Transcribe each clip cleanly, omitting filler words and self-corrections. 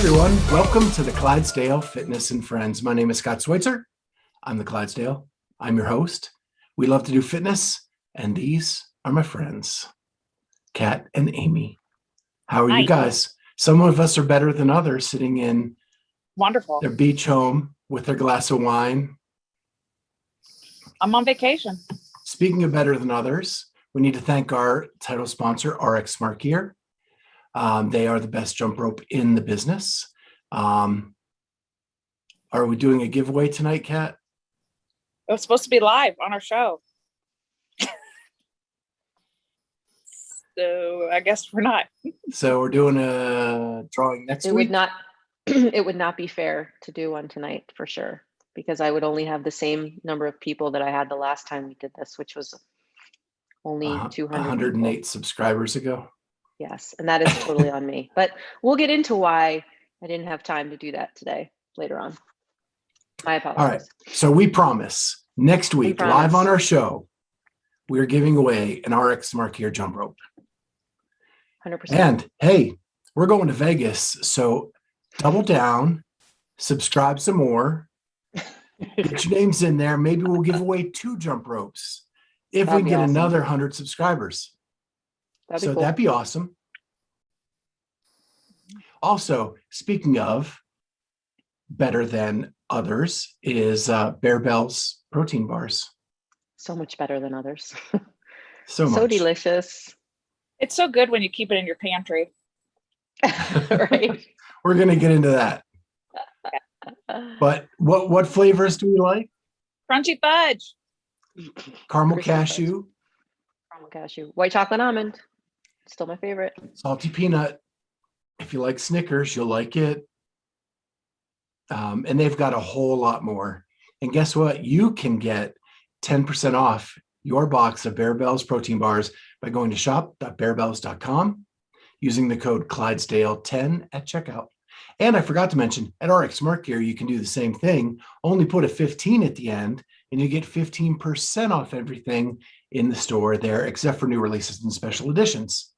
everyone. Welcome to the Clydesdale Fitness and Friends. My name is Scott Schweitzer. I'm the Clydesdale. I'm your host. We love to do fitness, and these are my friends, Kat and Amy. How are you guys? Some of us are better than others, sitting in Wonderful. their beach home with their glass of wine. I'm on vacation. Speaking of better than others, we need to thank our title sponsor, RX Smart Gear. They are the best jump rope in the business. Are we doing a giveaway tonight, Kat? It was supposed to be live on our show. So I guess we're not. So we're doing a drawing next week? It would not be fair to do one tonight for sure, because I would only have the same number of people that I had the last time we did this, which was only 200 108 people. subscribers ago. Yes, and that is totally on me. But we'll get into why I didn't have time to do that today later on. My apologies. All right. So we promise next week, live on our show, we're giving away an RX Smart Gear jump rope. 100%. And hey, we're going to Vegas. So double down, subscribe some more, get your names in there. Maybe we'll give away 2 jump ropes if we get another 100 subscribers. That'd be awesome. Also, speaking of better than others, is Bear Bell's protein bars. So much better than others. So delicious. It's so good when you keep it in your pantry. Right. We're going to get into that. But what flavors do we like? Crunchy fudge. Caramel cashew. Caramel cashew. White chocolate almond. Still my favorite. Salty peanut. If you like Snickers, you'll like it. And they've got a whole lot more. And guess what? You can get 10% off your box of Bear Bell's protein bars by going to shop.bearbells.com using the code Clydesdale10 at checkout. And I forgot to mention, at RX Smart Gear, you can do the same thing, only put a 15 at the end, and you get 15% off everything in the store there, except for new releases and special editions.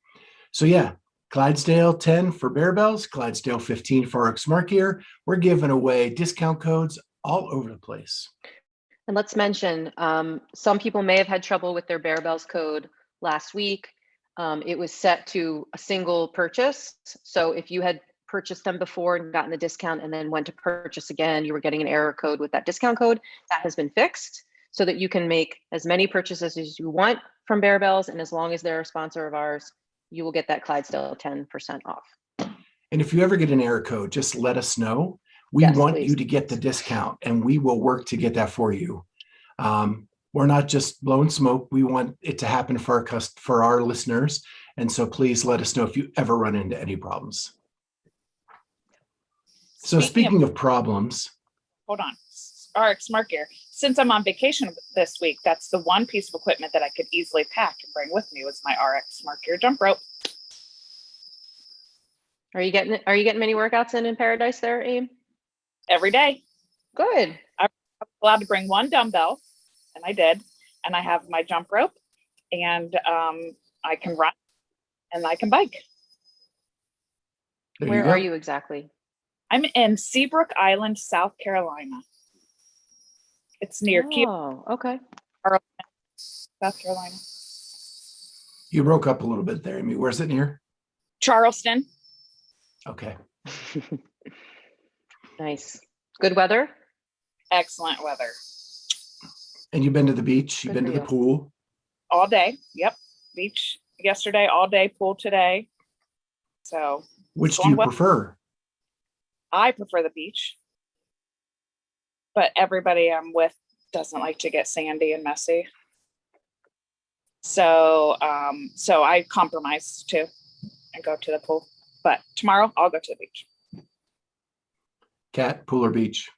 So yeah, Clydesdale 10 for Bear Bells, Clydesdale 15 for RX Smart Gear. We're giving away discount codes all over the place. And let's mention, some people may have had trouble with their Bear Bells code last week. It was set to a single purchase. So if you had purchased them before and gotten the discount and then went to purchase again, you were getting an error code with that discount code. That has been fixed so that you can make as many purchases as you want from Bear Bells. And as long as they're a sponsor of ours, you will get that Clydesdale 10% off. And if you ever get an error code, just let us know. We want you to get the discount, and we will work to get that for you. We're not just blowing smoke. We want it to happen for our listeners. And so please let us know if you ever run into any problems. So speaking of problems. Hold on. RX Smart Gear. Since I'm on vacation this week, that's the one piece of equipment that I could easily pack and bring with me was my RX Smart Gear jump rope. Are you getting many workouts in paradise there, Aim? Every day. Good. I'm allowed to bring 1 dumbbell, and I did. And I have my jump rope, and I can run, and I can bike. Where are you exactly? I'm in Seabrook Island, South Carolina. It's near okay. South Carolina. You broke up a little bit there, Amy. Where's it near? Charleston. Okay. Nice. Good weather? Excellent weather. And you've been to the beach? You've been to the pool? All day. Yep. Beach yesterday, all day, pool today. So which do you prefer? I prefer the beach. But everybody I'm with doesn't like to get sandy and messy. So I compromise too and go to the pool. But tomorrow I'll go to the beach. Cat, pool or beach?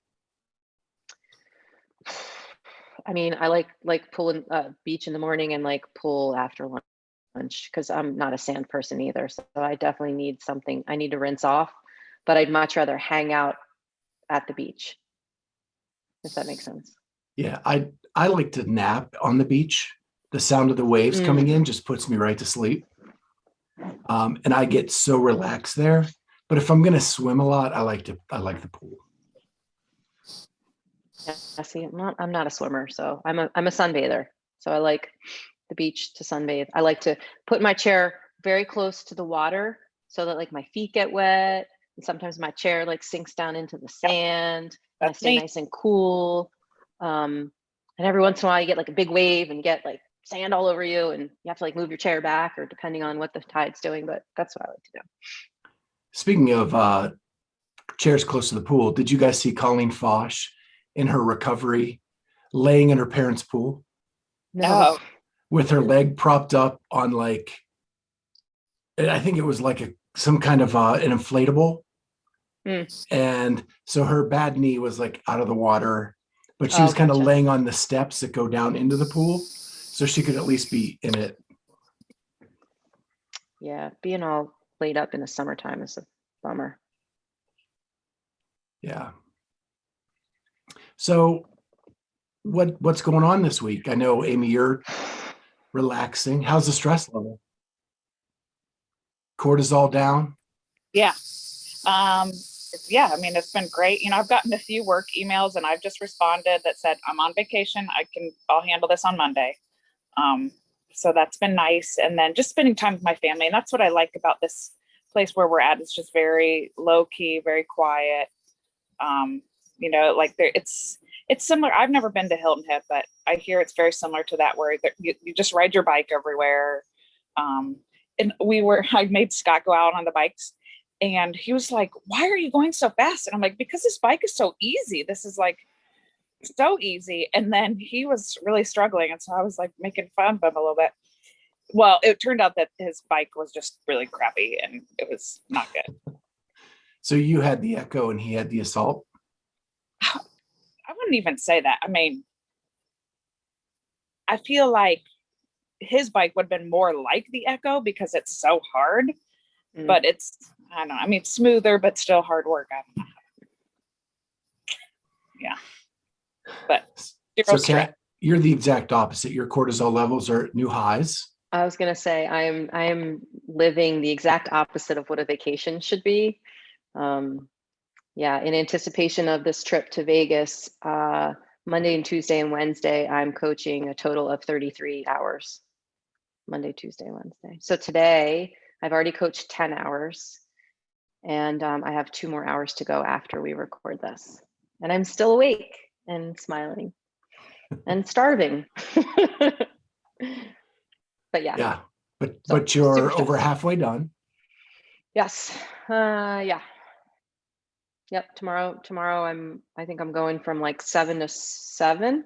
I mean, I like pool and beach in the morning and like pool after lunch because I'm not a sand person either. So I definitely need something. I need to rinse off, but I'd much rather hang out at the beach, if that makes sense. Yeah, I like to nap on the beach. The sound of the waves coming in just puts me right to sleep. And I get so relaxed there. But if I'm going to swim a lot, I like the pool. Yeah, see, I'm not a swimmer, so I'm a sunbather. So I like the beach to sunbathe. I like to put my chair very close to the water so that like my feet get wet. And sometimes my chair like sinks down into the sand and I That's stay me. nice and cool. And every once in a while you get like a big wave and get like sand all over you and you have to like move your chair back or depending on what the tide's doing, but that's what I like to do. Speaking of chairs close to the pool, did you guys see Colleen Fosh in her recovery laying in her parents' pool No. with her leg propped up on like, I think it was like some kind of an inflatable. And so her bad knee was like out of the water, but she Oh, was kind of gotcha. laying on the steps that go down into the pool. So she could at least be in it. Yeah, being all laid up in the summertime is a bummer. Yeah. So what's going on this week? I know, Amy, you're relaxing. How's the stress level? Cortisol down? Yeah. Yeah, I mean, it's been great. I've gotten a few work emails and I've just responded that said, I'm on vacation. I'll handle this on Monday. So that's been nice. And then just spending time with my family. And that's what I like about this place where we're at. It's just very low key, very quiet. Like it's similar. I've never been to Hilton Head, but I hear it's very similar to that where you just ride your bike everywhere. And I made Scott go out on the bikes and he was like, why are you going so fast? And I'm like, because this bike is so easy. This is like so easy. And then he was really struggling. And so I was like making fun of him a little bit. Well, it turned out that his bike was just really crappy and it was not good. So you had the Echo and he had the Assault? I wouldn't even say that. I mean, I feel like his bike would have been more like the Echo because it's so hard, but I don't know. I mean, smoother, but still hard work. I don't know. Yeah. But so Kat, you're the exact opposite. Your cortisol levels are at new highs. I was gonna say I am living the exact opposite of what a vacation should be. Yeah, in anticipation of this trip to Vegas, Monday and Tuesday and Wednesday, I'm coaching a total of 33 hours. Monday, Tuesday, Wednesday. So today I've already coached 10 hours and I have 2 more hours to go after we record this. And I'm still awake and smiling and starving. But yeah. Yeah. But you're over halfway done. Yes. Yeah. Yep. Tomorrow I think I'm going from like 7 to 7,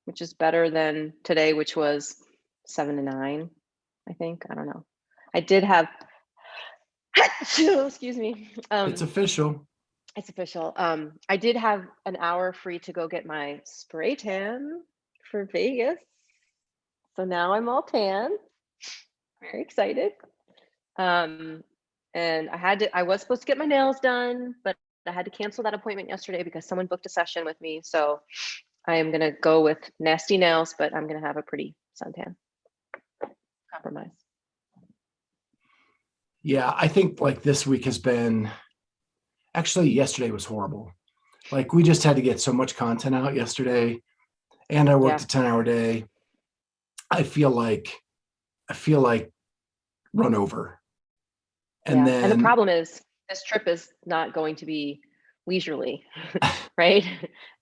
which is better than today, which was 7 to 9, I think. I don't know. I did have excuse me. It's official. It's official. I did have an hour free to go get my spray tan for Vegas. So now I'm all tan. Very excited. And I was supposed to get my nails done, but I had to cancel that appointment yesterday because someone booked a session with me. So I am going to go with nasty nails, but I'm going to have a pretty suntan. Compromise. Yeah, I think like this week has been, actually yesterday was horrible. Like we just had to get so much content out yesterday and I worked a 10-hour day. I feel like run over. And then and the problem is this trip is not going to be leisurely, right?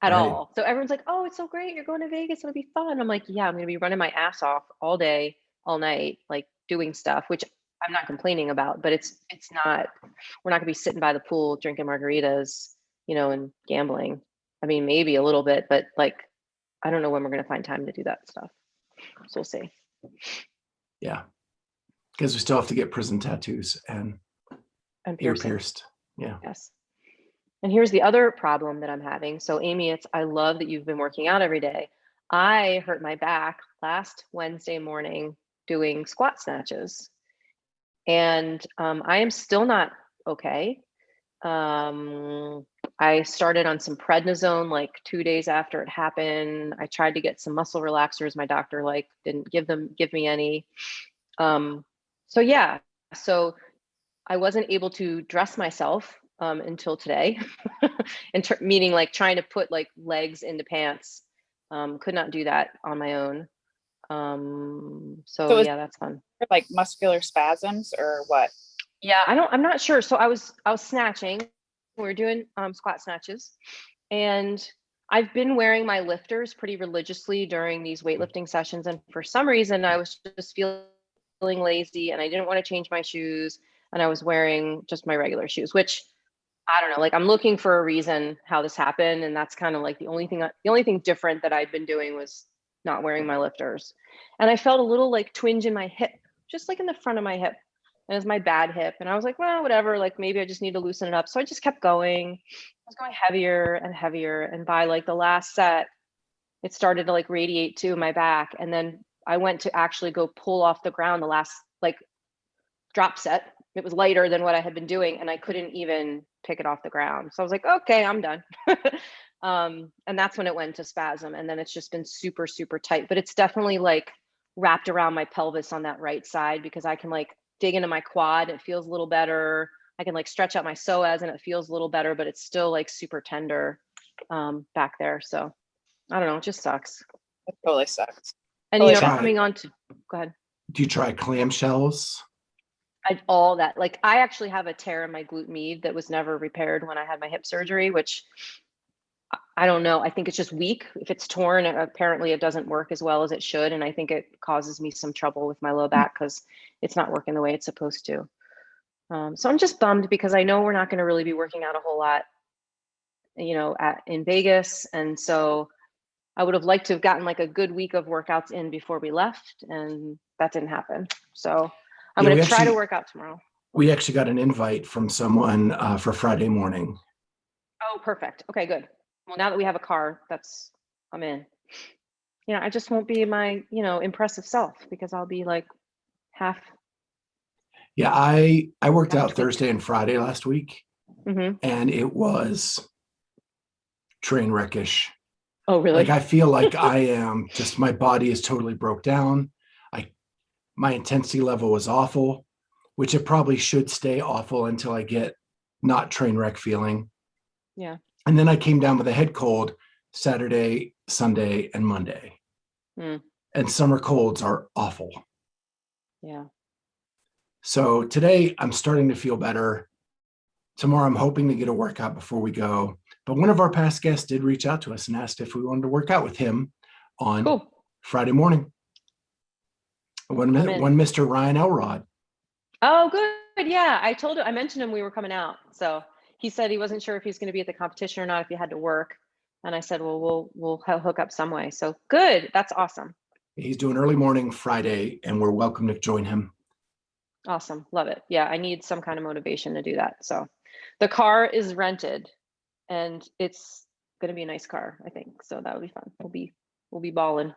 At all. So everyone's like, oh, it's so great. You're going to Vegas. It'll be fun. I'm like, yeah, I'm going to be running my ass off all day, all night, like doing stuff, which I'm not complaining about, but it's not, we're not gonna be sitting by the pool drinking margaritas, and gambling. I mean, maybe a little bit, but like, I don't know when we're gonna find time to do that stuff. So we'll see. Yeah. Because we still have to get prison tattoos and ear pierced. Yeah. Yes. And here's the other problem that I'm having. So Amy, I love that you've been working out every day. I hurt my back last Wednesday morning doing squat snatches. And I am still not okay. I started on some prednisone like 2 days after it happened. I tried to get some muscle relaxers. My doctor didn't give me any. So yeah, so I wasn't able to dress myself until today, meaning like trying to put like legs into pants. Could not do that on my own. So So is yeah, that's fun. it like muscular spasms or what? Yeah, I'm not sure. So I was snatching. We were doing squat snatches, and I've been wearing my lifters pretty religiously during these weightlifting sessions, and for some reason I was just feeling lazy and I didn't want to change my shoes, and I was wearing just my regular shoes, which I don't know, like I'm looking for a reason how this happened, and that's kind of like the only thing different that I'd been doing was not wearing my lifters. And I felt a little like twinge in my hip, just like in the front of my hip. And it's my bad hip. And I was like, well, whatever, like maybe I just need to loosen it up. So I just kept going. I was going heavier and heavier. And by like the last set, it started to like radiate to my back. And then I went to actually go pull off the ground the last like drop set. It was lighter than what I had been doing, and I couldn't even pick it off the ground. So I was like, okay, I'm done. And that's when it went to spasm. And then it's just been super, super tight, but it's definitely like wrapped around my pelvis on that right side, because I can like dig into my quad. It feels a little better. I can like stretch out my psoas and it feels a little better, but it's still like super tender back there. So I don't know, it just sucks. It totally sucks. And Totally you know, sucks. coming on to, go ahead. Do you try clamshells? All that, like I actually have a tear in my glute med that was never repaired when I had my hip surgery, which I don't know. I think it's just weak. If it's torn, apparently it doesn't work as well as it should. And I think it causes me some trouble with my low back because it's not working the way it's supposed to. So I'm just bummed because I know we're not going to really be working out a whole lot, you know, in Vegas. And so I would have liked to have gotten like a good week of workouts in before we left, and that didn't happen. So I'm going to try to work out tomorrow. We actually got an invite from someone for Friday morning. Oh, perfect. Okay, good. Well, now that we have a car, I'm in. You know, I just won't be my, you know, impressive self because I'll be like half. Yeah, I worked out tweaked. Thursday and Friday last week, and it was train wreckish. Oh, really? Like I feel like I am just, my body is totally broke down. My intensity level was awful, which it probably should stay awful until I get not train wreck feeling. Yeah. And then I came down with a head cold Saturday, Sunday, and Monday. And summer colds are awful. Yeah. So today I'm starting to feel better. Tomorrow I'm hoping to get a workout before we go. But one of our past guests did reach out to us and asked if we wanted to work out with him on Friday morning. One Mr. Ryan Elrod. Oh, good. Yeah. I mentioned him we were coming out. So he said he wasn't sure if he's going to be at the competition or not, if he had to work. And I said, well, we'll hook up some way. So good. That's awesome. He's doing early morning Friday, and we're welcome to join him. Awesome. Love it. Yeah. I need some kind of motivation to do that. So the car is rented and it's going to be a nice car, I think. So that would be fun. We'll be balling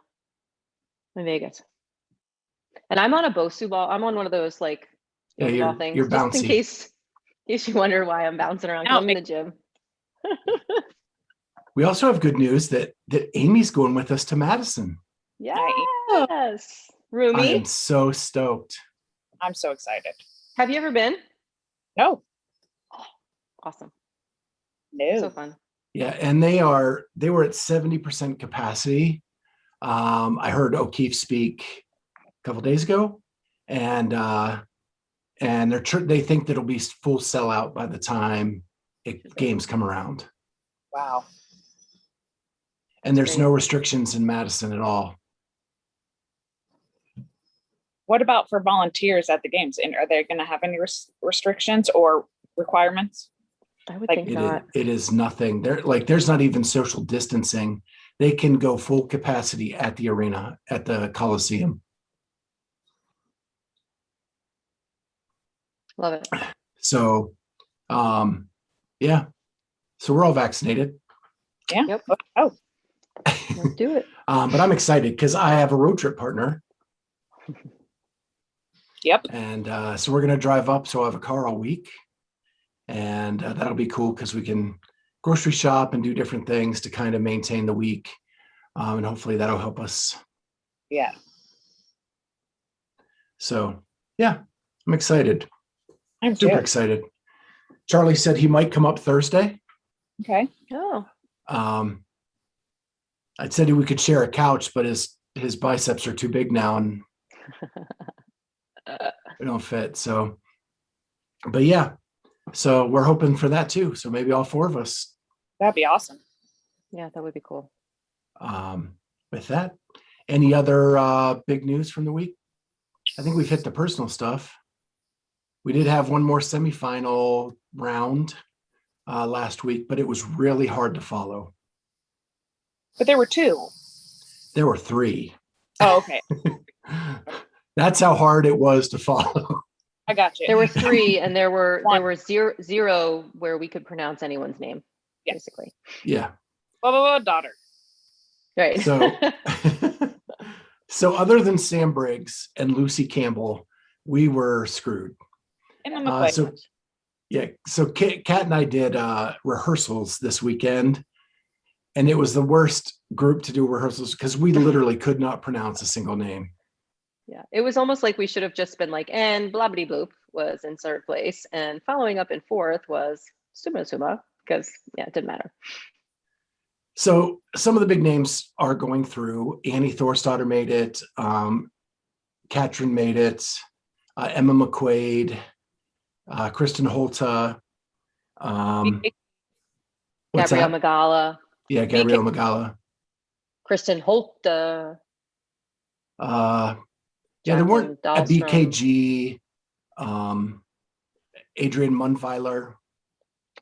in Vegas. And I'm on a Bosu ball. I'm on one of those like ball things. You're bouncy. Just in case you wonder why I'm bouncing around. I'm in the gym. We also have good news that Amy's going with us to Madison. Yes. Roomy. I am so stoked. I'm so excited. Have you ever been? No. Oh, awesome. No. So fun. Yeah, and they were at 70% capacity. I heard O'Keefe speak a couple days ago, and they think that it'll be full sellout by the time games come around. Wow. And there's no restrictions in Madison at all. What about for volunteers at the games? And are they going to have any restrictions or requirements? I would think not. It is nothing. There's not even social distancing. They can go full capacity at the arena, at the Coliseum. Love it. So, yeah. So we're all vaccinated. Yeah. Yep. Oh. Let's do it. But I'm excited because I have a road trip partner. Yep. And so we're going to drive up. So I have a car all week. And that'll be cool because we can grocery shop and do different things to kind of maintain the week. And hopefully that'll help us. Yeah. So, yeah, I'm excited. I'm Super too. excited. Charlie said he might come up Thursday. Okay. Oh, I'd said we could share a couch, but his biceps are too big now and they don't fit. So, but yeah, so we're hoping for that too. So maybe all four of us. That'd be awesome. yeah, that would be cool. With that, any other big news from the week? I think we've hit the personal stuff. We did have one more semifinal round last week, but it was really hard to follow. But there were two. There were three. Oh, okay. That's how hard it was to follow. I got you. There were three, and there were One. zero where we could pronounce anyone's name, Yeah. basically. Yeah. Blah, blah, blah, daughter. Right. So other than Sam Briggs and Lucy Campbell, we were screwed. And I'm a So Kat and I did rehearsals this weekend, and it was the worst group to do rehearsals because we literally could not pronounce a single name. Yeah, it was almost like we should have just been like, and blah blah boop was in third place, and following up in fourth was Suma, because yeah, it didn't matter. So some of the big names are going through. Annie Thorstadter made it. Katrin made it. Emma McQuaid. Kristen Holta. What's Gabrielle that? Magala, Yeah, Gabrielle Magala. Kristen Holta. Yeah, there weren't a Dahlstrom. BKG. Adrian Munweiler.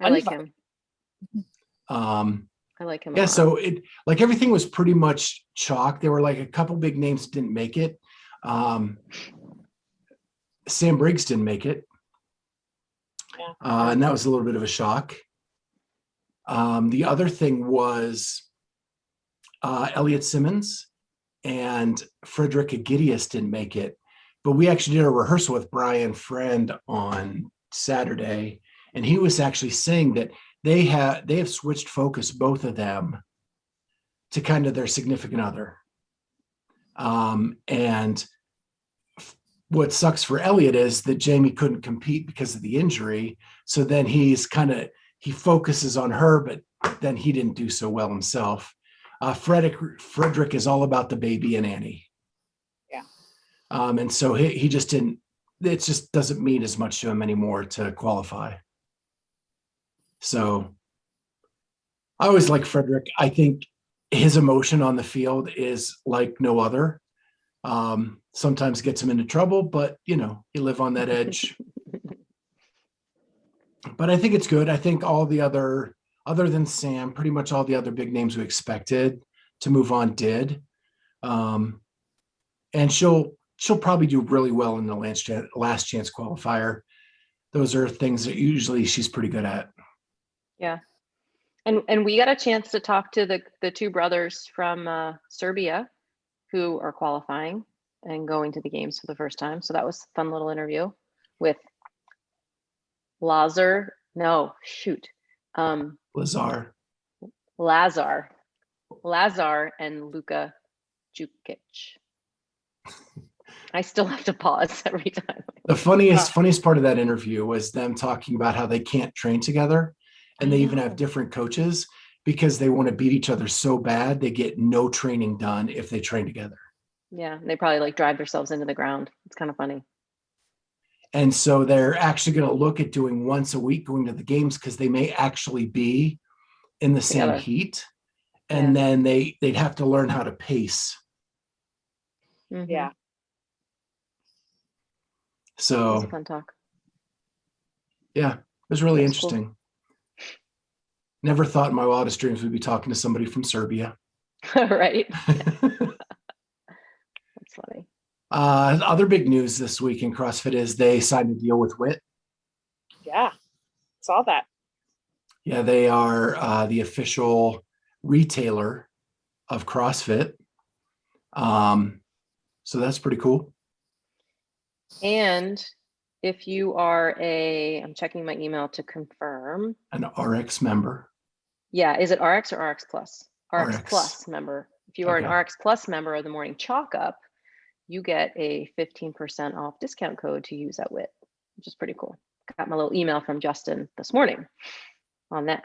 I like him. I like him. Yeah, so it like everything was pretty much chalk. There were like a couple big names that didn't make it. Sam Briggs didn't make it. Yeah. And that was a little bit of a shock. The other thing was Elliot Simmons and Frederica Gideus didn't make it. But we actually did a rehearsal with Brian Friend on Saturday, and he was actually saying that they have switched focus, both of them, to kind of their significant other. And what sucks for Elliot is that Jamie couldn't compete because of the injury. So then he focuses on her, but then he didn't do so well himself. Frederick is all about the baby and Annie. Yeah. And so he just didn't, it just doesn't mean as much to him anymore to qualify. So I always like Frederick. I think his emotion on the field is like no other. Sometimes gets him into trouble, but you live on that edge. But I think it's good. I think all the other than Sam, pretty much all the other big names we expected to move on did. And she'll probably do really well in the last chance qualifier. Those are things that usually she's pretty good at. Yeah. And we got a chance to talk to the two brothers from Serbia who are qualifying and going to the games for the first time. So that was a fun little interview with Lazar and Luka Jukic. I still have to pause every time. The funniest part of that interview was them talking about how they can't train together, and they even have different coaches because they want to beat each other so bad they get no training done if they train together. Yeah, they probably like drive themselves into the ground. It's kind of funny. And so they're actually going to look at doing once a week going to the games because they may actually be in the same heat, and then they'd have to learn how to pace. Mm-hmm. Yeah. So it was a fun talk. Yeah, it was really interesting. Cool. Never thought in my wildest dreams we'd be talking to somebody from Serbia. Right. That's funny. Other big news this week in CrossFit is they signed a deal with WIT. Yeah, saw that. Yeah, they are the official retailer of CrossFit. So that's pretty cool. And if you are I'm checking my email to confirm. An RX member. Yeah, is it RX or RX Plus? RX Plus member. If you are an RX Plus member of the Morning Chalk Up, you get a 15% off discount code to use at WIT, which is pretty cool got my little email from Justin this morning on that.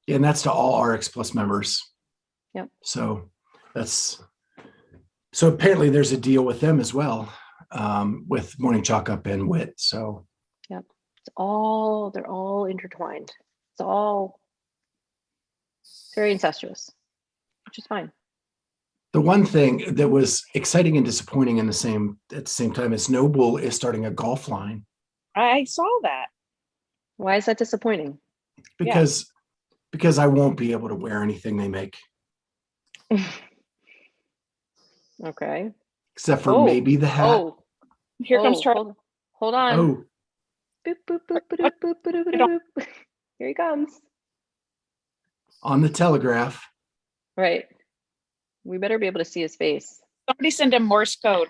Yeah, and that's to all RX Plus members. Yep. So apparently there's a deal with them as well, with Morning Chalk Up and WIT. So Yep. They're all intertwined. It's very incestuous, which is fine. the one thing that was exciting and disappointing at the same time is Noble is starting a golf line. I saw that. Why is that disappointing? Because I won't be able to wear anything they make. Okay. Except for maybe the hat. Here comes Charlie. Hold on. Oh. Boop, boop, boop, boop, boop, boop, boop, boop. Here he comes. On the telegraph. Right. We better be able to see his face. Somebody send him Morse code.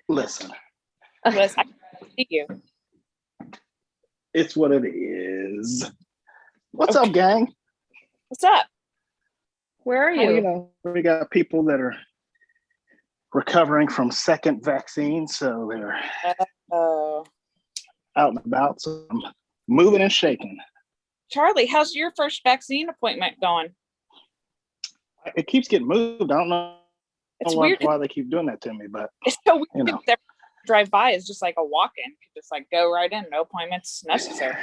Listen, Liz, I can see you. it's what it is. What's up, gang? What's up? Where are Well, you? we got people that are recovering from second vaccine, so they're out and about. So I'm moving and shaking. Charlie, how's your first vaccine appointment going? It keeps getting moved. I don't know It's weird. why they keep doing that to me, but It's so weird. you know. That drive by is just like a walk-in. You could just like go right in, no appointments necessary.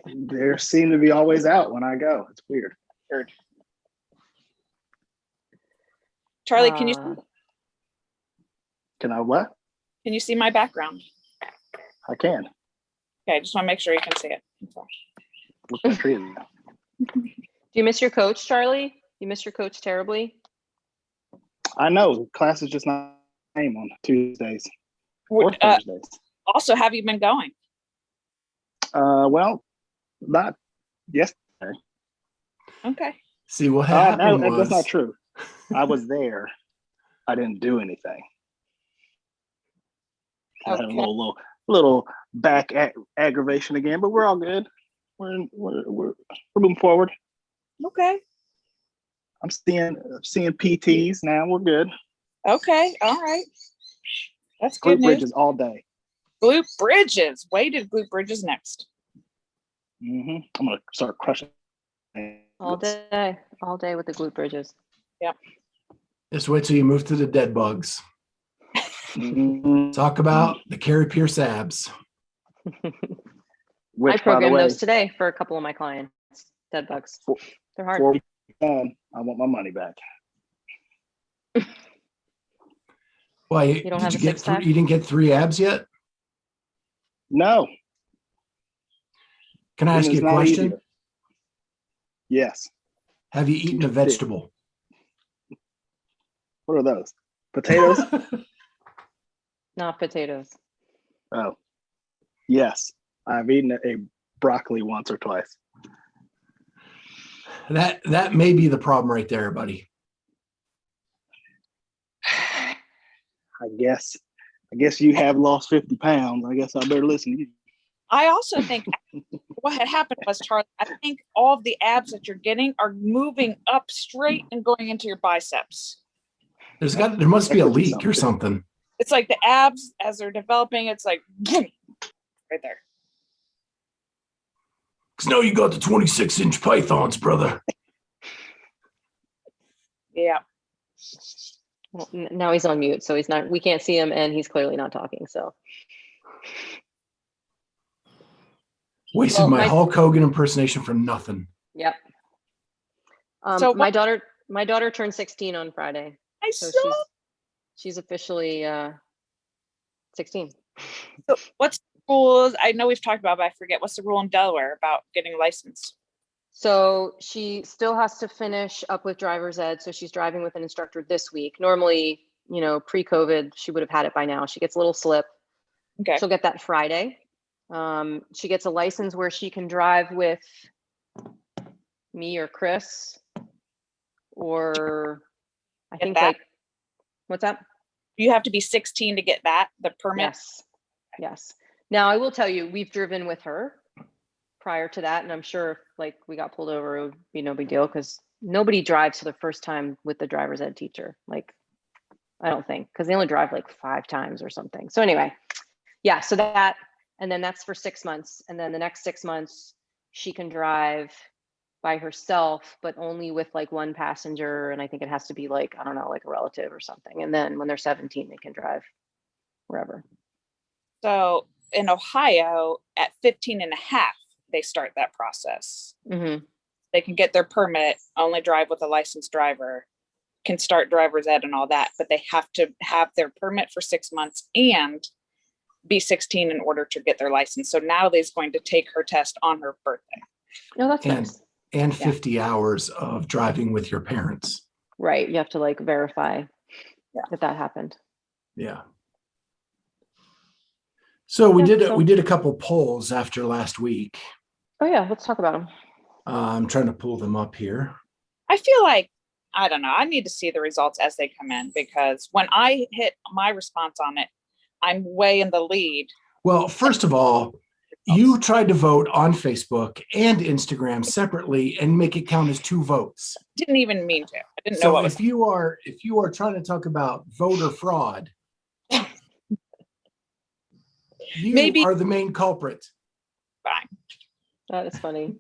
they seem to be always out when I go. It's weird. Weird. Charlie, can you Can I what? see my background? I can. Okay, I just want to make sure you can see it. What country is it? Do you miss your coach, Charlie? You miss your coach terribly? I know. Class is just not the same on Tuesdays or Thursdays. Also, have you been going? Well, not yesterday. Okay. See what happened was that's not true. I was there. I didn't do anything. I had a little back aggravation again, but we're all good. We're moving forward. Okay. I'm seeing PTs now. We're good. Okay. All right. That's Glute good news. bridges all day. Glute bridges. Weighted glute bridges next. I'm gonna start crushing. All day with the glute bridges. Yep. just wait till you move to the dead bugs. Talk about the Carrie Pierce abs. Which, I by the programmed way, those today for a couple of my clients. Dead bugs. They're hard. before we done, I want my money back. Why You don't have did you a get six-pack? you didn't get 3 abs yet? No. Can I ask It's you a not question? easier. Yes. Have you eaten a vegetable? What are those? Potatoes? Not potatoes. Oh. Yes. I've eaten a broccoli once or twice. That may be the problem right there, buddy. I guess you have lost 50 pounds. I guess I better listen to you. I also think what had happened was, Charlie, I think all of the abs that you're getting are moving up straight and going into your biceps. There must be a That could be leak or something. something. It's like the abs as they're developing, it's like right there. Because now you got the 26-inch pythons, brother. Yeah. Well, now he's on mute, so he's not. We can't see him, and he's clearly not talking. So Wasted my Hulk Hogan impersonation for nothing. Yep. So my daughter turned 16 on Friday. I So saw. she's officially 16. So what's the rules? I know we've talked about, but I forget what's the rule in Delaware about getting a license. So she still has to finish up with driver's ed. So she's driving with an instructor this week. Normally, pre-COVID, she would have had it by now. She gets a little slip. Okay. She'll get that Friday. She gets a license where she can drive with me or Chris, or I think that? what's that? You have to be 16 to get the permit. Yes. Now I will tell you, we've driven with her prior to that, and I'm sure if we got pulled over, it would be no big deal because nobody drives for the first time with the driver's ed teacher. I don't think, because they only drive 5 times or something. So anyway, Yeah, so that, and then that's for 6 months. And then the next 6 months, she can drive by herself, but only with like one passenger. And I think it has to be like, I don't know, like a relative or something. And then when they're 17, they can drive wherever. So in Ohio, at 15 and a half, they start that process. Mm-hmm. They can get their permit, only drive with a licensed driver, can start driver's ed and all that, but they have to have their permit for 6 months and be 16 in order to get their license. So Natalie's going to take her test on her birthday. No, that's nice. And 50 hours of driving with your parents. Right. You have to like verify that happened. Yeah. So we did a couple polls after last week. Oh yeah, let's talk about them. I'm trying to pull them up here. I feel like, I don't know, I need to see the results as they come in, because when I hit my response on it, I'm way in the lead. Well, first of all, you tried to vote on Facebook and Instagram separately and make it count as 2 votes. Didn't even mean to. I didn't know So what was. if you are trying to talk about voter fraud, you Maybe- are the main culprit. Fine. That is funny.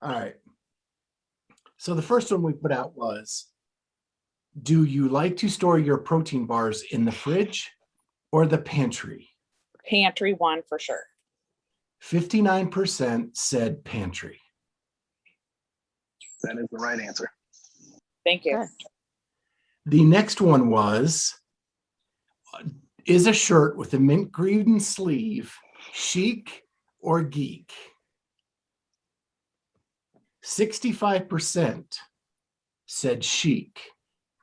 All right. So the first one we put out was, do you like to store your protein bars in the fridge or the pantry? Pantry one for sure. 59% said pantry. That is the right answer. Thank you. Okay. The next one was, is a shirt with a mint green sleeve chic or geek? 65% said chic.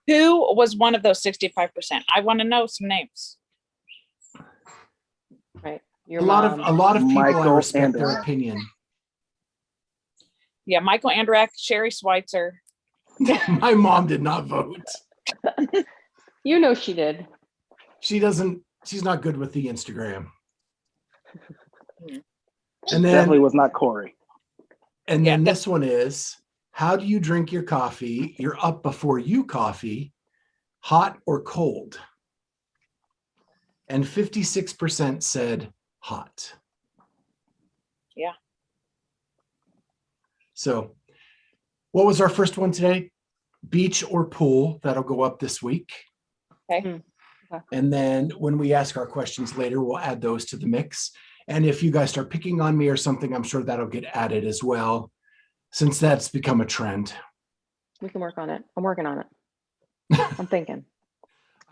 Who was one of those 65%? I want to know some names. Right. A lot of people, I Michael respect their Andrew. opinion. Yeah, Michael Andrak, Sherry Schweitzer. My mom did not vote. You know she did. She's not good with the Instagram. And Definitely then was not Corey. this one is, how do you drink your coffee? You're up before you coffee, hot or cold? And 56% said hot. Yeah. So what was our first one today? Beach or pool? That'll go up this week. Okay. And then when we ask our questions later, we'll add those to the mix. And if you guys start picking on me or something, I'm sure that'll get added as well, since that's become a trend. We can work on it. I'm working on it. I'm thinking.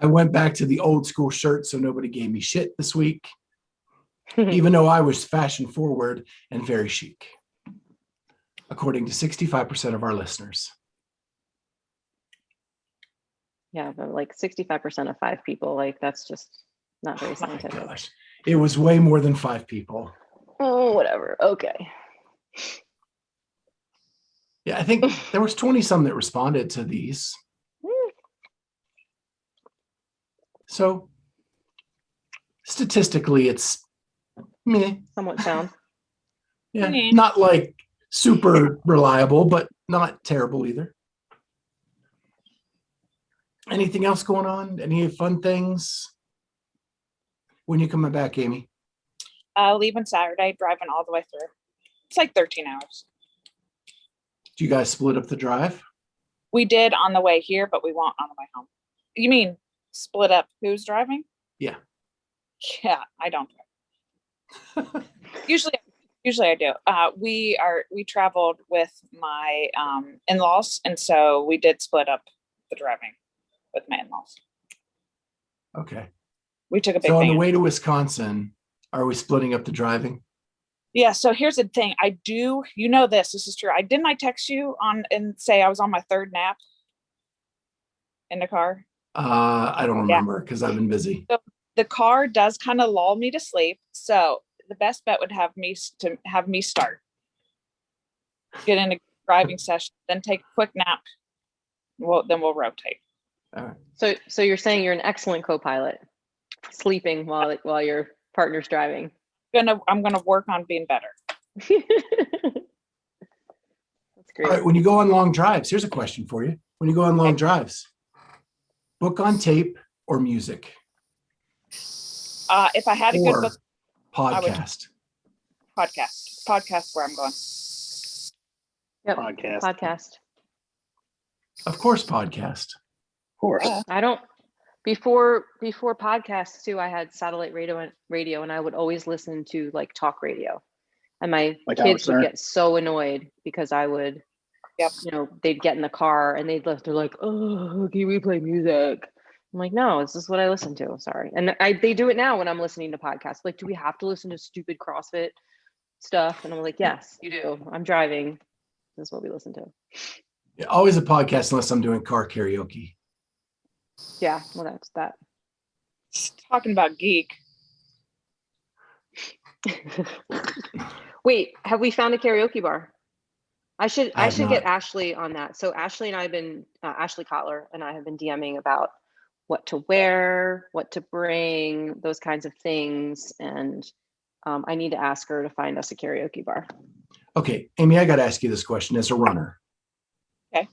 I went back to the old school shirt, so nobody gave me shit this week, even though I was fashion forward and very chic, according to 65% of our listeners. Yeah, but like 65% of 5 people, like that's just not very Oh my scientific. gosh. It was way more than 5 people. Oh, whatever. Okay. Yeah, I think there was 20 some that responded to these. So statistically, it's meh. Somewhat sound. Yeah, Meh. not like super reliable, but not terrible either. Anything else going on? Any fun things? When you coming back, Amy? Leaving Saturday, driving all the way through. It's like 13 hours. Do you guys split up the drive? We did on the way here, but we won't on the way home. You mean split up who's driving? Yeah. Yeah, I don't drive. Usually I do. We traveled with my in-laws, and so we did split up the driving with my in-laws. Okay. We took a big So on van. the way to Wisconsin, are we splitting up the driving? Yeah, so here's the thing. I do, this is true. Didn't I text you on and say I was on my 3rd nap in the car? I don't remember because I've been busy. So the car does kind of lull me to sleep. So the best bet would have me start, get in a driving session, then take a quick nap. Then we'll rotate. All right. So you're saying you're an excellent co-pilot, sleeping while your partner's driving. I'm gonna work on being better. That's great. All right. When you go on long drives, here's a question for you. When you go on long drives, book on tape or music? If I had a good Or book, I would podcast? podcast where I'm going. Yep. Podcast. Podcast. Of course, podcast. Of course. Yeah. I don't before podcasts too, I had satellite radio and I would always listen to like talk radio. And my Like kids would Howard Stern. get so annoyed because I would, Yep. they'd get in the car and they're like, oh, can we play music? I'm like, no, this is what I listen to. Sorry. And they do it now when I'm listening to podcasts. Like, do we have to listen to stupid CrossFit stuff? And I'm like, yes, you do. I'm driving. This is what we listen to. Yeah, always a podcast unless I'm doing car karaoke. Yeah, well, that's that. Talking about geek. Wait, have we found a karaoke bar? I should I have get not. Ashley on that. So Ashley and I have been Ashley Kotler and I have been DMing about what to wear, what to bring, those kinds of things, and I need to ask her to find us a karaoke bar. Okay, Amy, I got to ask you this question as a runner. Okay.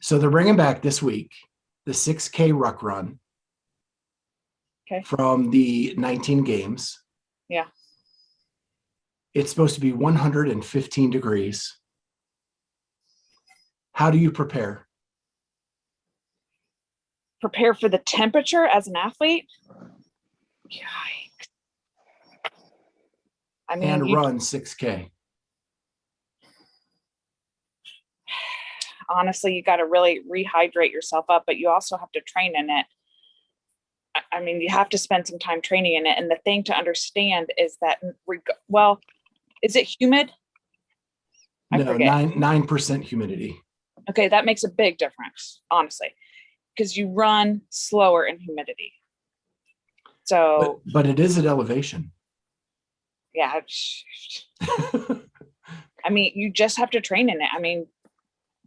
So they're bringing back this week the 6K ruck run. Okay. From the 19 games. Yeah. It's supposed to be 115 degrees. How do you prepare? Prepare for the temperature as an athlete? Yikes. I mean, And run 6K. honestly, you got to really rehydrate yourself up, but you also have to train in it. I mean, you have to spend some time training in it. And the thing to understand is that, well, is it humid? I No, forget. 9% humidity. Okay, that makes a big difference, honestly, because you run slower in humidity. So, But it is at elevation. yeah. I mean, you just have to train in it. I mean,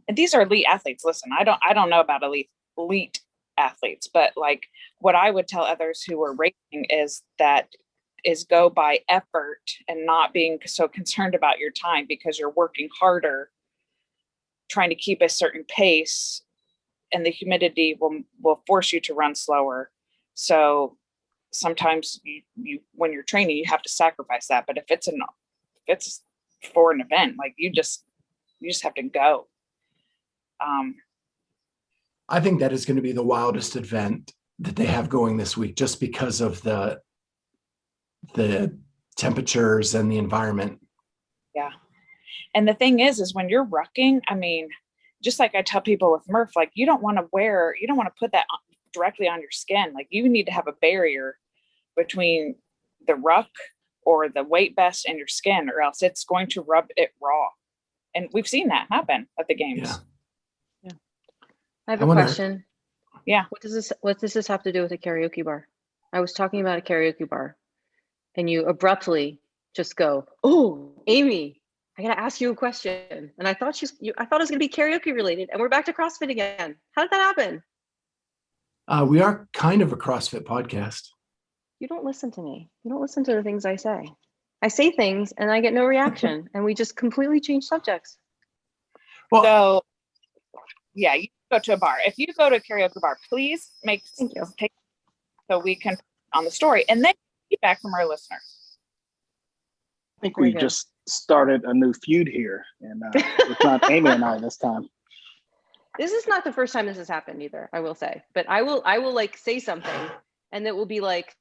and these are elite athletes. Listen, I don't know about elite athletes, but like what I would tell others who are racing is go by effort and not being so concerned about your time, because you're working harder trying to keep a certain pace, and the humidity will force you to run slower. So sometimes you when you're training, you have to sacrifice that. But if it's for an event, like you just have to go. I think that is going to be the wildest event that they have going this week, just because of the temperatures and the environment. Yeah. And the thing is when you're rucking, I mean, just like I tell people with Murph, like you don't want to put that directly on your skin. Like you need to have a barrier between the ruck or the weight vest and your skin, or else it's going to rub it raw. And we've seen that happen at the games. Yeah. I have I a wonder- question. Yeah. What does this have to do with a karaoke bar? I was talking about a karaoke bar and you abruptly just go, "Oh, Amy, I gotta ask you a question." And I thought I thought it was gonna be karaoke related, and we're back to CrossFit again. How did that happen? We are kind of a CrossFit podcast. You don't listen to me. You don't listen to the things I say. I say things and I get no reaction, and we just completely change subjects. Well, So yeah, you go to a bar. If you go to a karaoke bar, please Thank you. take so we can on the story, and then feedback from our listeners. I think Very we good. just started a new feud here, and it's not Amy and I this time. This is not the first time this has happened either, I will say. But I will like say something, and it will be like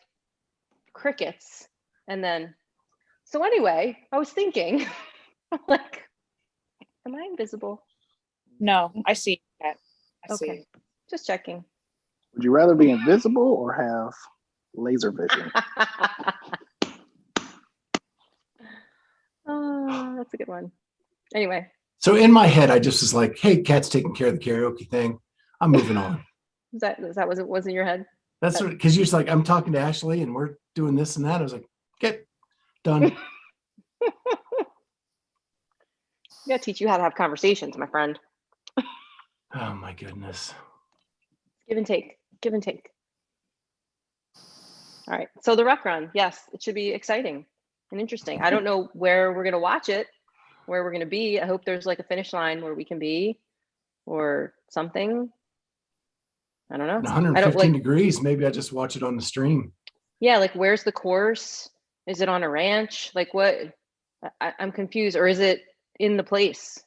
crickets, and then. So anyway, I was thinking, I'm like, am I invisible? No, I see that. I see. Okay, just checking. Would you rather be invisible or have laser vision? Oh, that's a good one. Anyway, so in my head, I just was like, hey, Kat's taking care of the karaoke thing. I'm moving on. is that was in your head? That's because you're just like, I'm talking to Ashley and we're doing this and that. I was like, okay, done. I gotta teach you how to have conversations, my friend. Oh my goodness. Give and take. Give and take. All right. So the ruck run, yes, it should be exciting and interesting. I don't know where we're gonna watch it, where we're gonna be. I hope there's like a finish line where we can be, or something. I don't know. And 115 degrees. Maybe I just watch it on the stream. Yeah, like where's the course? Is it on a ranch? Like what? I'm confused. Or is it in the place?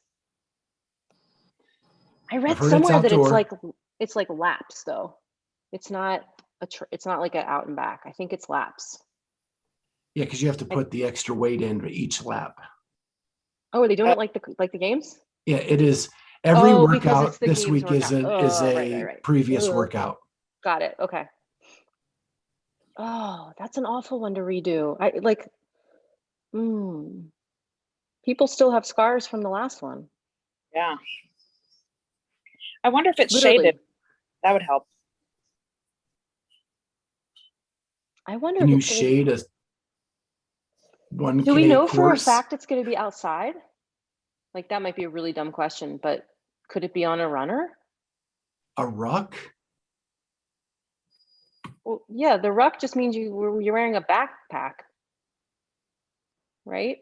I I've read heard it's somewhere that outdoor. it's like laps though. It's not it's not like an out and back. I think it's laps. Yeah, because you have to I- put the extra weight in each lap. Oh, are they doing it like the games? Yeah, it is. Every Oh, because workout it's the this games week is workout. Oh, right, a right. previous Ugh. workout. Got it. Okay. Oh, that's an awful one to redo. I like, people still have scars from the last one. Yeah. I wonder if it's Literally. shaded. That would help. I wonder Can if you it's gonna be, shade a do we 1K know for a course? fact it's gonna be outside? Like that might be a really dumb question, but could it be on a runner? A ruck? Well, yeah, the ruck just means you're wearing a backpack, right?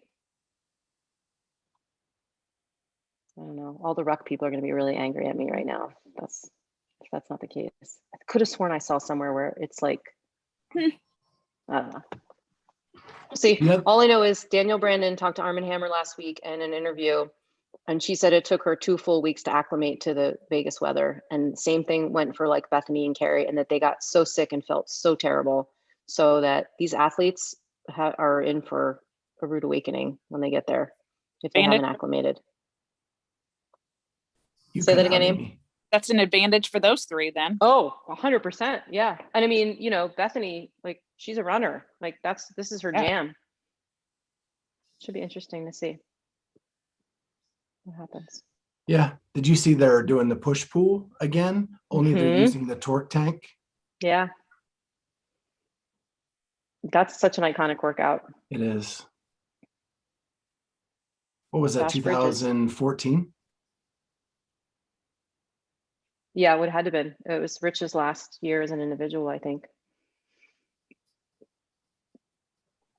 I don't know. All the ruck people are going to be really angry at me right now. If that's not the case. I could have sworn I saw somewhere where it's like, I don't know. See, Yep. all I know is Daniel Brandon talked to Arm & Hammer last week in an interview, and she said it took her 2 full weeks to acclimate to the Vegas weather. And same thing went for like Bethany and Carrie, and that they got so sick and felt so terrible, so that these athletes are in for a rude awakening when they get there if they haven't acclimated. You Say cut that again, out, Aim. Amy. That's an advantage for those three then. Oh, 100%. Yeah. And I mean, Bethany, like she's a runner. Like this is her jam. Should be interesting to see what happens. Yeah. Did you see they're doing the push pull again? Only they're using the torque tank. Yeah. That's such an iconic workout. It is. What was that, Josh Bridges. 2014? Yeah, it would have had to been. It was Rich's last year as an individual, I think.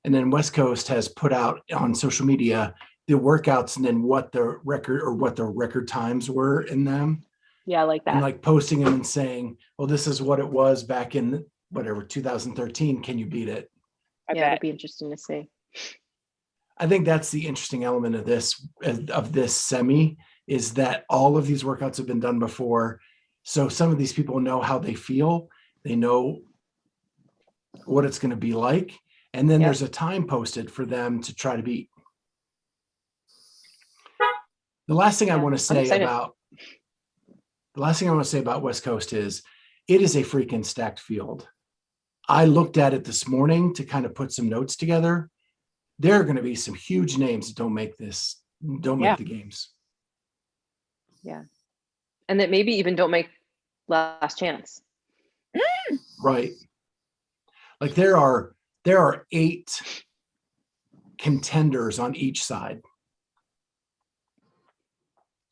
And then West Coast has put out on social media the workouts and then what the record times were in them. Yeah, I like that. And like posting them and saying, well, this is what it was back in whatever 2013. Can you beat it? Yeah, it'd be interesting to see. I think that's the interesting element of this semi, is that all of these workouts have been done before. So some of these people know how they feel. They know what it's going to be like. And then there's a time posted for them to try to beat. The last thing I want to say about West Coast is it is a freaking stacked field. I looked at it this morning to kind of put some notes together. There are going to be some huge names that don't make the games. Yeah. And that maybe even don't make last chance. Right. Like there are 8 contenders on each side.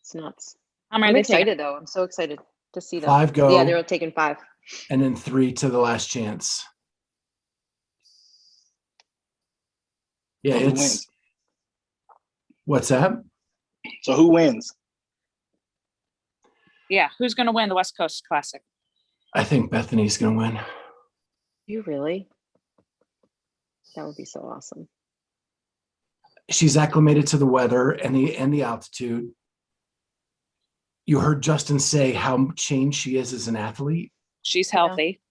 It's nuts. I'm excited though. I'm so excited to see them. 5 go. Yeah, they're taking 5. And then 3 to the last chance. Yeah, so who wins? What's that? So who wins? Yeah, who's going to win the West Coast Classic? I think Bethany's going to win. You really? That would be so awesome. She's acclimated to the weather and the altitude. You heard Justin say how changed she is as an athlete. She's healthy.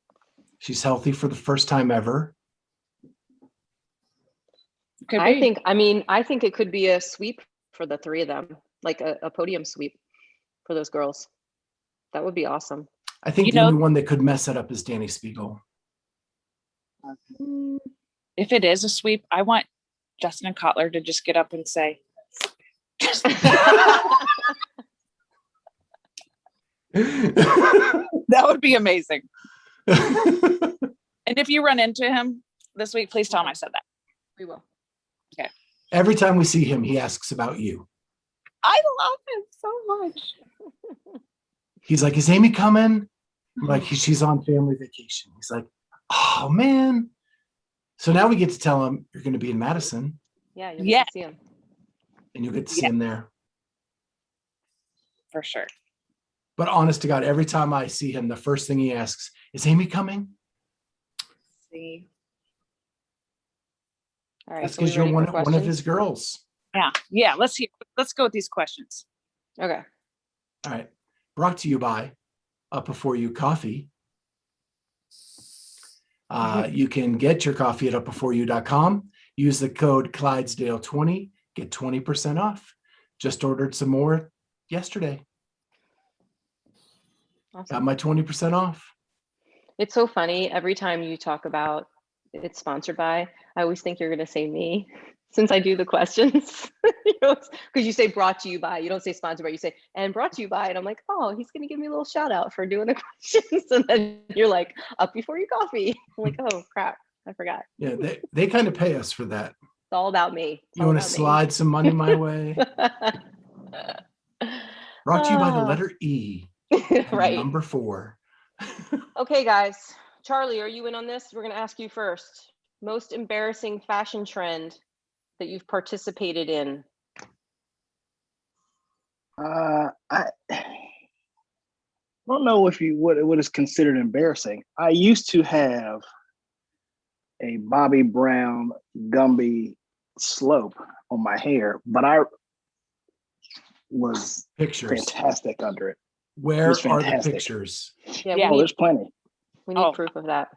She's healthy for the first time ever. I think it could be a sweep for the 3 of them, like a podium sweep for those girls. That would be awesome. I think the only one that could mess it up is Danny Spiegel. If it is a sweep, I want Justin and Kotler to just get up and say, that would be amazing. And if you run into him this week, please tell him I said that. We will. Okay. Every time we see him, he asks about you. I love him so much. He's like, is Amy coming? I'm like, she's on family vacation. He's like, oh man. So now we get to tell him you're going to be in Madison. Yeah, you'll get to see him. And you'll get to see him there. For sure. But honest to God, every time I see him, the first thing he asks, is Amy coming? See. All right. That's Are we because you're ready for one of questions? his girls. Yeah. Let's go with these questions. Okay. All right. Brought to you by Up Before You Coffee. You can get your coffee at upbeforeyou.com. Use the code Clydesdale20, get 20% off. Just ordered some more yesterday. Got Awesome. my 20% off. It's so funny. Every time you talk about it's sponsored by, I always think you're going to say me since I do the questions. Because you say brought to you by, you don't say sponsored by, you say and brought to you by. And I'm like, oh, he's going to give me a little shout out for doing the questions. And then you're like, Up Before You Coffee. I'm like, oh, crap. I forgot. Yeah, they kind of pay us for that. It's all about me. It's You all want to about me. slide some money my way? Brought to you by the Ah. letter E and Right. number 4. Okay, guys. Charlie, are you in on this? We're going to ask you first. Most embarrassing fashion trend that you've participated in? I don't know if what is considered embarrassing. I used to have a Bobby Brown Gumby slope on my hair, but I was Pictures. fantastic under it. Where was are the fantastic. pictures? Yeah, Yeah. Oh, there's plenty. we need Oh. proof of that.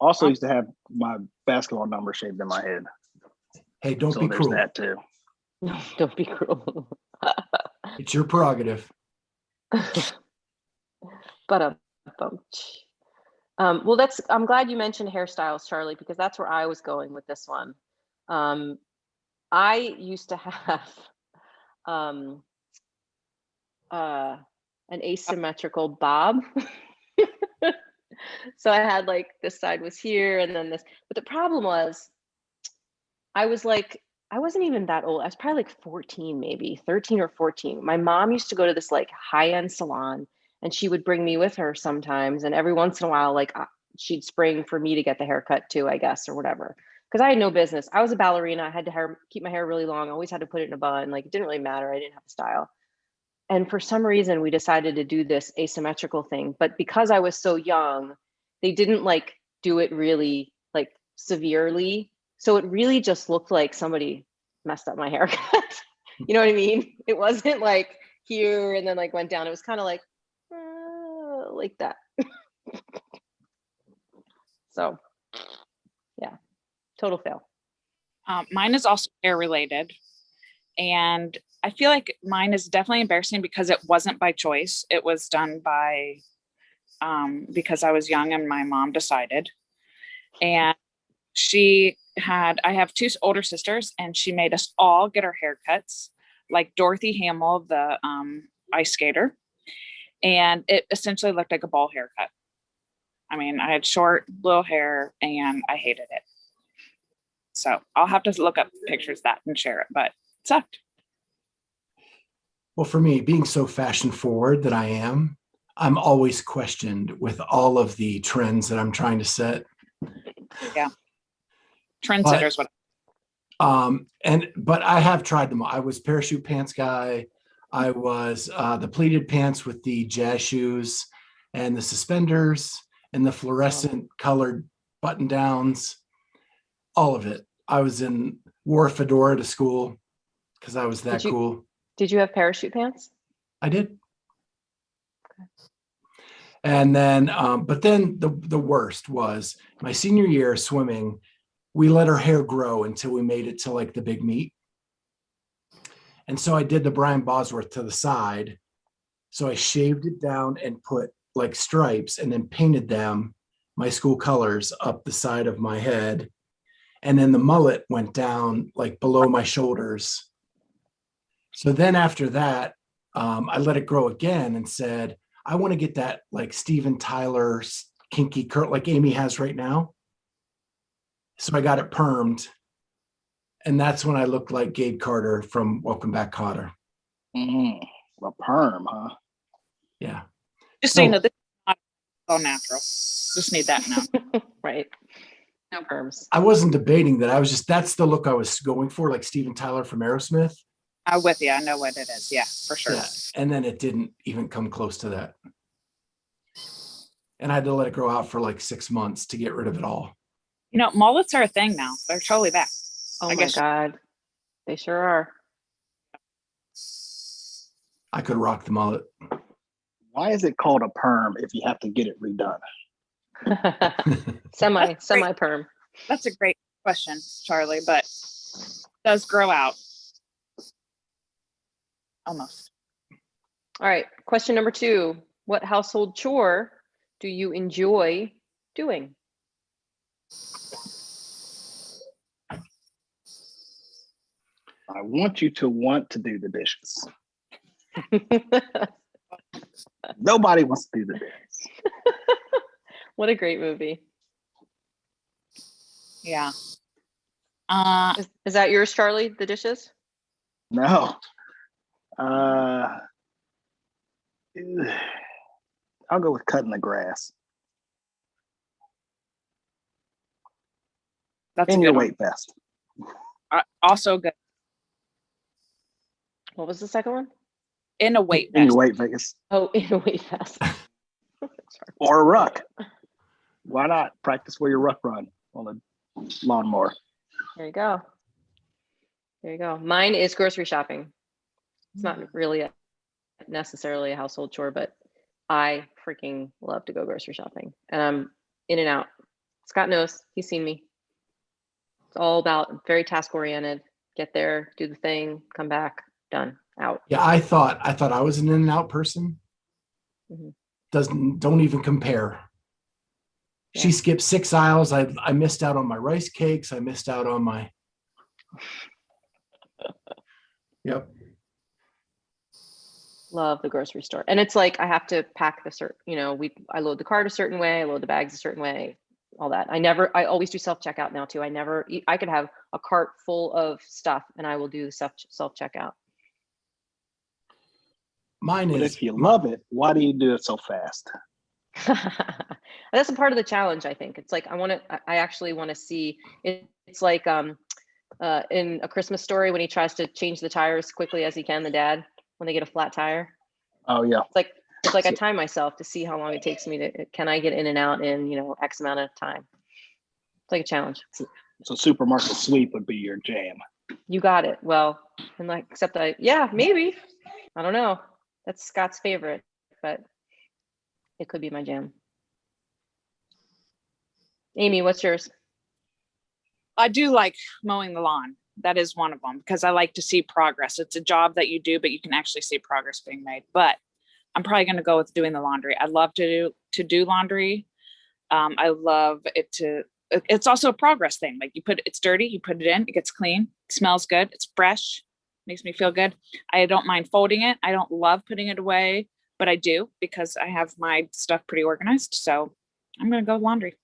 Also used to have my basketball number shaved in my head. Hey, don't So be there's cruel. that too. No, don't be cruel. It's your prerogative. But well, I'm glad you mentioned hairstyles, Charlie, because that's where I was going with this one. I used to have an asymmetrical bob. So I had like this side was here and then this, but the problem was I wasn't even that old. I was probably like 14, maybe 13 or 14. My mom used to go to this like high-end salon and she would bring me with her sometimes. And every once in a while, like she'd spring for me to get the haircut too, I guess, or whatever. Because I had no business. I was a ballerina. I had to keep my hair really long. I always had to put it in a bun. Like it didn't really matter. I didn't have a style. And for some reason, we decided to do this asymmetrical thing. But because I was so young, they didn't like do it really like severely. So it really just looked like somebody messed up my haircut. You know what I mean? It wasn't like here and then like went down. It was kind of like that. So yeah, total fail. Mine is also hair related. And I feel like mine is definitely embarrassing because it wasn't by choice. It was done by, because I was young and my mom decided. And I have 2 older sisters and she made us all get our haircuts like Dorothy Hamill, the ice skater. And it essentially looked like a ball haircut. I mean, I had short little hair and I hated it. So I'll have to look up pictures of that and share it, but it sucked. Well, for me, being so fashion forward that I am, I'm always questioned with all of the trends that I'm trying to set. Yeah. Trendsetters. But I have tried them all. I was parachute pants guy. I was the pleated pants with the jazz shoes and the suspenders and the fluorescent colored button downs, all of it. I wore a fedora to school because I was that cool. Did you have parachute pants? I did. And then, but then the worst was my senior year swimming. We let our hair grow until we made it to like the big meet. And so I did the Brian Bosworth to the side. So I shaved it down and put like stripes and then painted them, my school colors, up the side of my head. And then the mullet went down like below my shoulders. So then after that, I let it grow again and said, I want to get that like Steven Tyler kinky curl like Amy has right now. So I got it permed. And that's when I looked like Gabe Carter from Welcome Back, Kotter. A perm, huh? Yeah. Just so you know, this is not all natural. Just need that now. Right. No perms. I wasn't debating that. That's the look I was going for, like Steven Tyler from Aerosmith. I'm with you. I know what it is. Yeah, for sure. Yeah. And then it didn't even come close to that. And I had to let it grow out for like 6 months to get rid of it all. You know, mullets are a thing now. They're totally back. Oh I my guess- God. They sure are. I could rock the mullet. Why is it called a perm if you have to get it redone? Semi perm. That's a great question, Charlie, but it does grow out. Almost. All right. Question number 2. What household chore do you enjoy doing? I want you to want to do the dishes. Nobody wants to do the dishes. What a great movie. Yeah. Is that yours, Charlie? The dishes? No. I'll go with cutting the grass That's in a your good one. weight vest. Also good. What was the second one? In a weight In your vest. weight vest. Oh, in a weight vest. Or a ruck. Why not practice where your ruck run on a lawnmower? There you go. There you go. Mine is grocery shopping. It's not really necessarily a household chore, but I freaking love to go grocery shopping. And I'm in and out. Scott knows. He's seen me. It's all about very task oriented. Get there, do the thing, come back, done, out. Yeah, I thought I was an in and out person. Mhm. Don't even compare. She Yeah. skipped 6 aisles. I missed out on my rice cakes. I missed out on my. Yep. Love the grocery store. And it's like I have to pack the I load the cart a certain way, I load the bags a certain way, all that. I always do self-checkout now too. I could have a cart full of stuff and I will do the self-checkout. Mine But is. if you love it, why do you do it so fast? That's a part of the challenge, I think. It's like I actually want to see it. It's like in A Christmas Story when he tries to change the tire as quickly as he can, the dad, when they get a flat tire. Oh yeah. It's like I time myself to see how long it takes me can I get in and out in, X amount of time. It's like a challenge. So supermarket sweep would be your jam. You got it. Well, and maybe. I don't know. That's Scott's favorite, but it could be my jam. Amy, what's yours? I do like mowing the lawn. That is one of them because I like to see progress. It's a job that you do, but you can actually see progress being made. But I'm probably going to go with doing the laundry. I love to do laundry. I love it it's also a progress thing. Like it's dirty, you put it in, it gets clean, it smells good, it's fresh, makes me feel good. I don't mind folding it. I don't love putting it away, but I do because I have my stuff pretty organized. So I'm going to go laundry.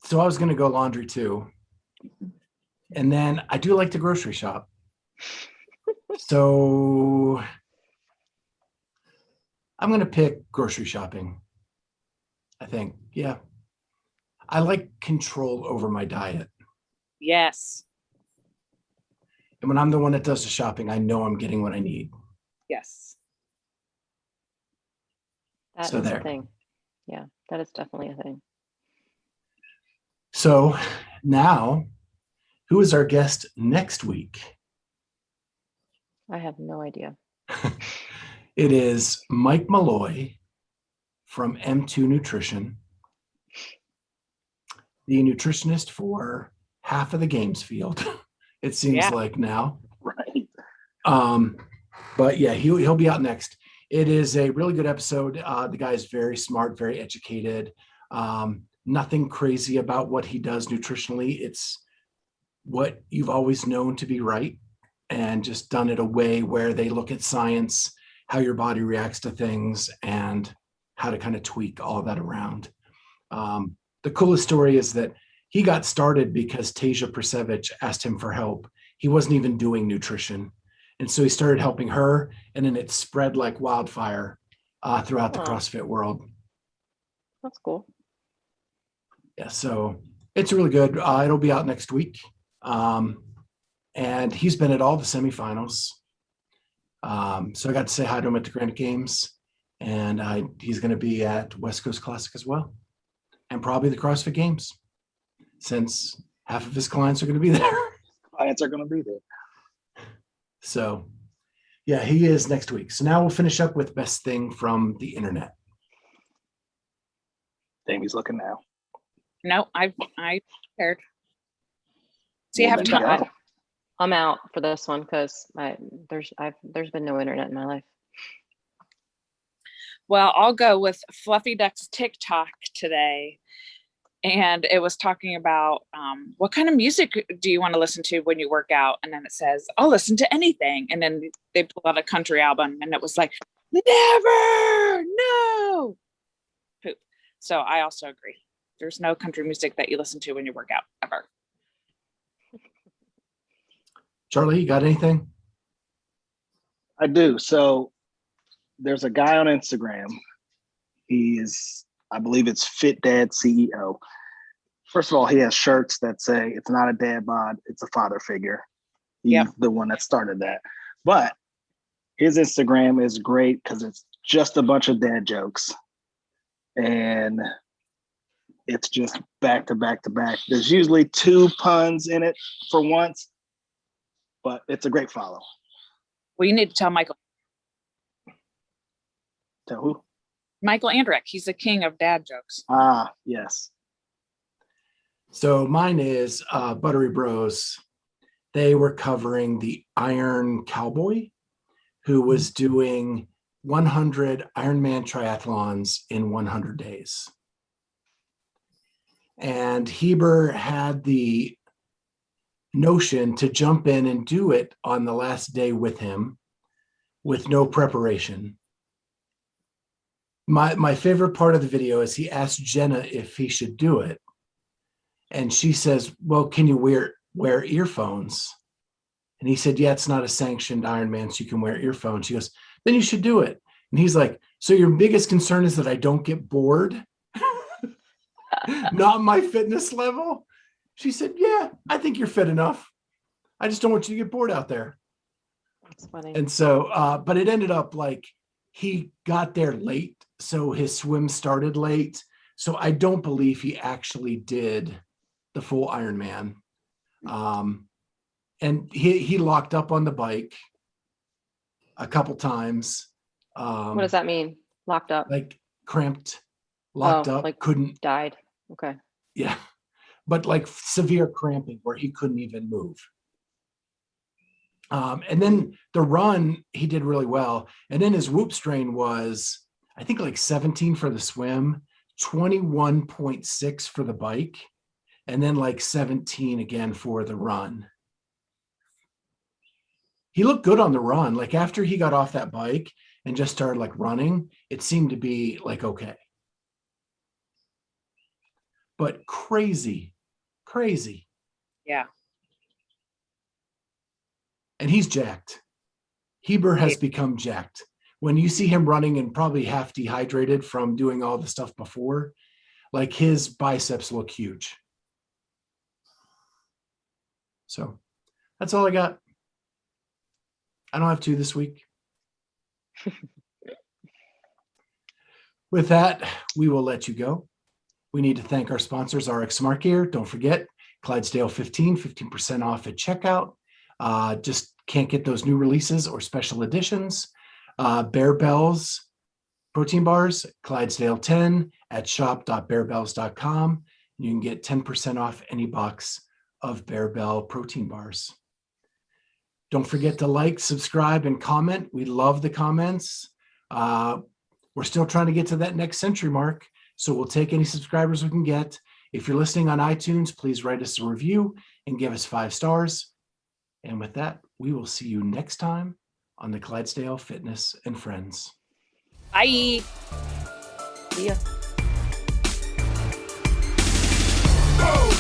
So I was going to go laundry too. And then I do like to grocery shop. So I'm going to pick grocery shopping. I think, yeah. I like control over my diet. Yes. And when I'm the one that does the shopping, I know I'm getting what I need. Yes. That So is there. a thing. Yeah, that is definitely a thing. So now, who is our guest next week? I have no idea. It is Mike Malloy from M2 Nutrition, the nutritionist for half of the games field. It seems like now. Right. But yeah, he'll be out next. It is a really good episode. The guy is very smart, very educated. Nothing crazy about what he does nutritionally. It's what you've always known to be right, and just done it a way where they look at science, how your body reacts to things, and how to kind of tweak all that around. The coolest story is that he got started because Tasia Persevich asked him for help. He wasn't even doing nutrition. And so he started helping her, and then it spread like wildfire throughout the Aw. CrossFit world. That's cool. Yeah, so it's really good. It'll be out next week. And he's been at all the semifinals. So I got to say hi to him at the Granite Games. And he's going to be at West Coast Classic as well, and probably the CrossFit Games, since half of his clients are going to be there. Clients are going to be there. So, yeah, he is next week. So now we'll finish up with best thing from the internet. Amy's looking now. No, I prepared. So you Well, have then time. go. I'm out for this one because there's been no internet in my life. Well, I'll go with Fluffy Duck's TikTok today. And it was talking about what kind of music do you want to listen to when you work out? And then it says, I'll listen to anything. And then they pull out a country album and it was like, never, no. Poop. So I also agree. There's no country music that you listen to when you work out ever. Charlie, you got anything? I do. So there's a guy on Instagram. He is, I believe it's Fit Dad CEO. First of all, he has shirts that say it's not a dad bod, it's a father figure. He's the one that started that. But his Instagram is great because it's just a bunch of dad jokes. And it's just back to back to back. There's usually 2 puns in it for once, but it's a great follow. Well, you need to tell Michael. Tell who? Michael Andrick. He's the king of dad jokes. Ah, yes. So mine is Buttery Bros. They were covering the Iron Cowboy, who was doing 100 Ironman triathlons in 100 days. And Heber had the notion to jump in and do it on the last day with him with no preparation. My favorite part of the video is he asked Jenna if he should do it. And she says, well, can you wear earphones? And he said, yeah, it's not a sanctioned Ironman, so you can wear earphones. She goes, then you should do it. And he's like, so your biggest concern is that I don't get bored? Not my fitness level? She said, yeah, I think you're fit enough. I just don't want you to get bored out there. That's funny. And so, but it ended up like he got there late. So his swim started late. So I don't believe he actually did the full Ironman. And he locked up on the bike a couple times. What does that mean? Locked up? Like cramped, locked up, like couldn't. died. Okay. Yeah. But like severe cramping where he couldn't even move. And then the run, he did really well. And then his whoop strain was, I think like 17 for the swim, 21.6 for the bike, and then like 17 again for the run. He looked good on the run. Like after he got off that bike and just started like running, it seemed to be like, okay. But crazy. Yeah. And he's jacked. Heber has become jacked. When you see him running and probably half dehydrated from doing all the stuff before, like his biceps look huge. So that's all I got. I don't have 2 this week. With that, we will let you go. We need to thank our sponsors, RX Smart Gear. Don't forget, Clydesdale 15% off at checkout. Just can't get those new releases or special editions. Bear Bells protein bars, Clydesdale 10 at shop.bearbells.com. You can get 10% off any box of Bear Bell protein bars. Don't forget to like, subscribe, and comment. We love the comments. We're still trying to get to that next century mark, so we'll take any subscribers we can get. If you're listening on iTunes, please write us a review and give us 5 stars. And with that, we will see you next time on the Clydesdale Fitness and Friends. Bye. See ya. Whoa!